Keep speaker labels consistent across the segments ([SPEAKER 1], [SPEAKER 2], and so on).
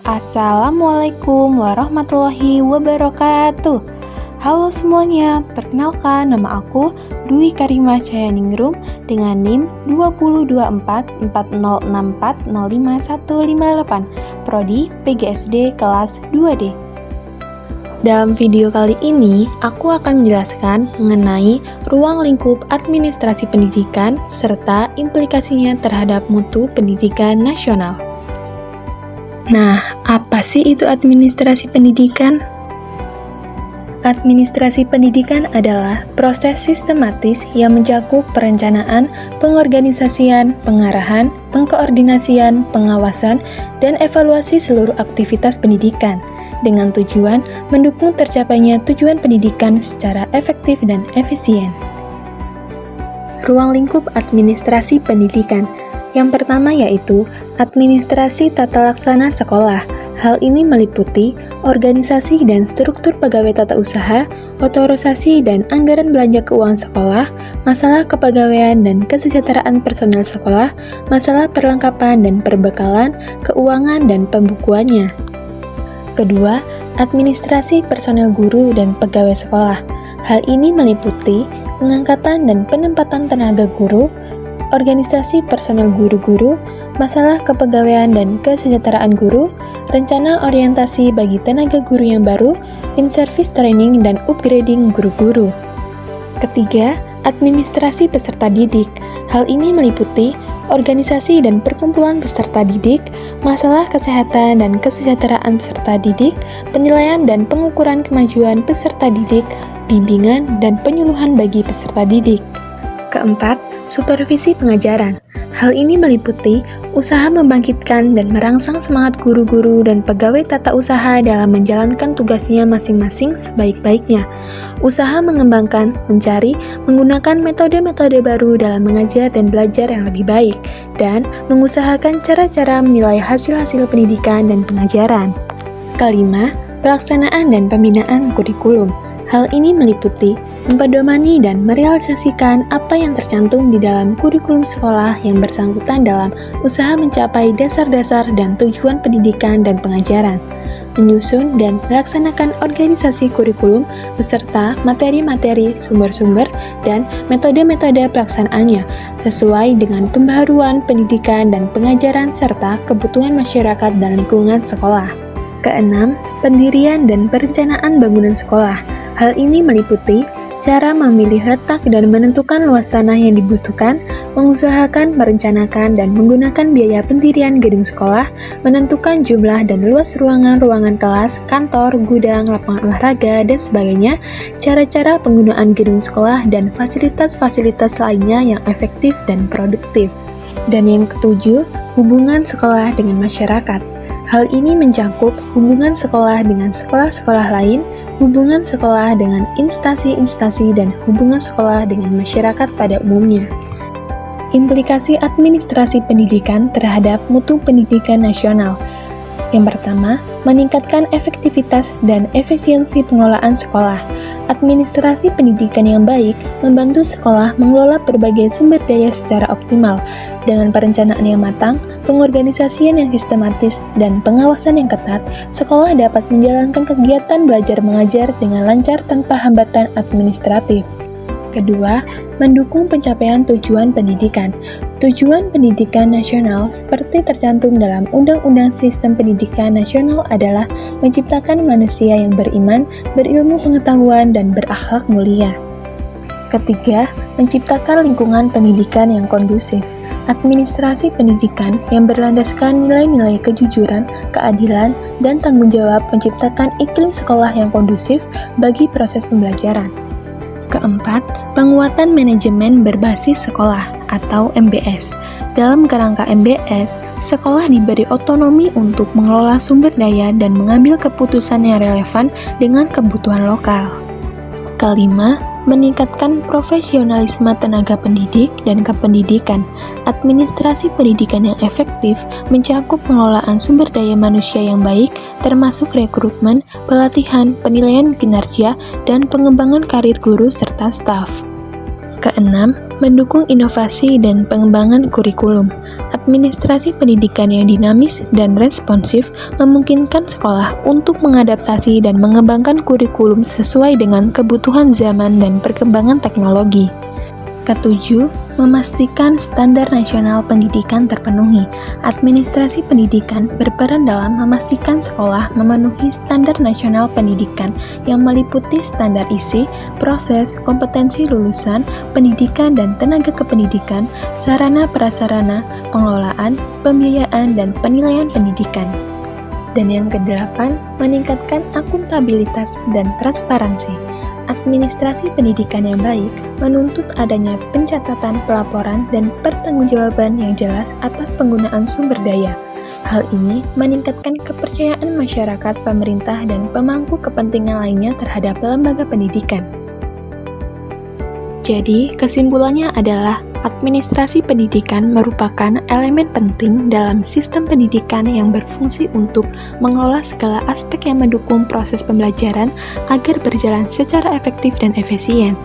[SPEAKER 1] Assalamualaikum warahmatullahi wabarakatuh. Halo semuanya, perkenalkan nama aku Dwi Karimah Cahayaningrum dengan NIM 2024406405158, Prodi PGSD kelas 2D. Dalam video kali ini, aku akan menjelaskan mengenai ruang lingkup administrasi pendidikan serta implikasinya terhadap mutu pendidikan nasional. Nah, apa sih itu administrasi pendidikan? Administrasi pendidikan adalah proses sistematis yang mencakup perencanaan, pengorganisasian, pengarahan, pengkoordinasian, pengawasan, dan evaluasi seluruh aktivitas pendidikan, dengan tujuan mendukung tercapainya tujuan pendidikan secara efektif dan efisien. Ruang lingkup administrasi pendidikan. Yang pertama yaitu administrasi tata laksana sekolah. Hal ini meliputi organisasi dan struktur pegawai tata usaha, otorisasi dan anggaran belanja keuangan sekolah, masalah kepegawaian dan kesejahteraan personel sekolah, masalah perlengkapan dan perbekalan, keuangan dan pembukuannya. Kedua, administrasi personel guru dan pegawai sekolah. Hal ini meliputi pengangkatan dan penempatan tenaga guru, organisasi personel guru-guru, masalah kepegawaian dan kesejahteraan guru, rencana orientasi bagi tenaga guru yang baru, in-service training dan upgrading guru-guru. Ketiga, administrasi peserta didik. Hal ini meliputi organisasi dan perkumpulan peserta didik, masalah kesehatan dan kesejahteraan peserta didik, penilaian dan pengukuran kemajuan peserta didik, bimbingan dan penyuluhan bagi peserta didik. Keempat, supervisi pengajaran. Hal ini meliputi usaha membangkitkan dan merangsang semangat guru-guru dan pegawai tata usaha dalam menjalankan tugasnya masing-masing sebaik-baiknya. Usaha mengembangkan, mencari, menggunakan metode-metode baru dalam mengajar dan belajar yang lebih baik, dan mengusahakan cara-cara menilai hasil-hasil pendidikan dan pengajaran. Kelima, pelaksanaan dan pembinaan kurikulum. Hal ini meliputi mempedomani dan merealisasikan apa yang tercantum di dalam kurikulum sekolah yang bersangkutan dalam usaha mencapai dasar-dasar dan tujuan pendidikan dan pengajaran, menyusun dan melaksanakan organisasi kurikulum beserta materi-materi, sumber-sumber, dan metode-metode pelaksanaannya sesuai dengan pembaharuan pendidikan dan pengajaran serta kebutuhan masyarakat dan lingkungan sekolah. Keenam, pendirian dan perencanaan bangunan sekolah. Hal ini meliputi cara memilih letak dan menentukan luas tanah yang dibutuhkan, mengusahakan, merencanakan, dan menggunakan biaya pendirian gedung sekolah, menentukan jumlah dan luas ruangan-ruangan kelas, kantor, gudang, lapangan olahraga, dan sebagainya, cara-cara penggunaan gedung sekolah, dan fasilitas-fasilitas lainnya yang efektif dan produktif. Dan yang ketujuh, hubungan sekolah dengan masyarakat. Hal ini mencakup hubungan sekolah dengan sekolah-sekolah lain, hubungan sekolah dengan instansi-instansi, dan hubungan sekolah dengan masyarakat pada umumnya. Implikasi administrasi pendidikan terhadap mutu pendidikan nasional. Yang pertama, meningkatkan efektivitas dan efisiensi pengelolaan sekolah. Administrasi pendidikan yang baik membantu sekolah mengelola berbagai sumber daya secara optimal. Dengan perencanaan yang matang, pengorganisasian yang sistematis, dan pengawasan yang ketat, sekolah dapat menjalankan kegiatan belajar mengajar dengan lancar tanpa hambatan administratif. Kedua, mendukung pencapaian tujuan pendidikan. Tujuan pendidikan nasional seperti tercantum dalam Undang-Undang Sistem Pendidikan Nasional adalah menciptakan manusia yang beriman, berilmu pengetahuan, dan berakhlak mulia. Ketiga, menciptakan lingkungan pendidikan yang kondusif. Administrasi pendidikan yang berlandaskan nilai-nilai kejujuran, keadilan, dan tanggung jawab menciptakan iklim sekolah yang kondusif bagi proses pembelajaran. Keempat, penguatan manajemen berbasis sekolah atau MBS. Dalam kerangka MBS, sekolah diberi otonomi untuk mengelola sumber daya dan mengambil keputusan yang relevan dengan kebutuhan lokal. Kelima, meningkatkan profesionalisme tenaga pendidik dan kependidikan. Administrasi pendidikan yang efektif mencakup pengelolaan sumber daya manusia yang baik, termasuk rekrutmen, pelatihan, penilaian kinerja, dan pengembangan karir guru serta staf. Keenam, mendukung inovasi dan pengembangan kurikulum. Administrasi pendidikan yang dinamis dan responsif memungkinkan sekolah untuk mengadaptasi dan mengembangkan kurikulum sesuai dengan kebutuhan zaman dan perkembangan teknologi. Ketujuh, memastikan standar nasional pendidikan terpenuhi. Administrasi pendidikan berperan dalam memastikan sekolah memenuhi standar nasional pendidikan yang meliputi standar isi, proses, kompetensi lulusan, pendidikan dan tenaga kependidikan, sarana prasarana, pengelolaan, pembiayaan, dan penilaian pendidikan. Dan yang kedelapan, meningkatkan akuntabilitas dan transparansi. Administrasi pendidikan yang baik menuntut adanya pencatatan, pelaporan, dan pertanggungjawaban yang jelas atas penggunaan sumber daya. Hal ini meningkatkan kepercayaan masyarakat, pemerintah, dan pemangku kepentingan lainnya terhadap lembaga pendidikan. Jadi, kesimpulannya adalah administrasi pendidikan merupakan elemen penting dalam sistem pendidikan yang berfungsi untuk mengelola segala aspek yang mendukung proses pembelajaran agar berjalan secara efektif dan efisien.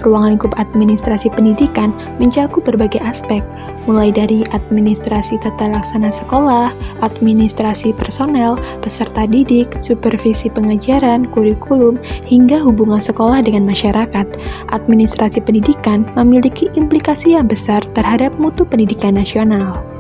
[SPEAKER 1] Ruang lingkup administrasi pendidikan mencakup berbagai aspek, mulai dari administrasi tata laksana sekolah, administrasi personel, peserta didik, supervisi pengajaran, kurikulum, hingga hubungan sekolah dengan masyarakat. Administrasi pendidikan memiliki implikasi yang besar terhadap mutu pendidikan nasional.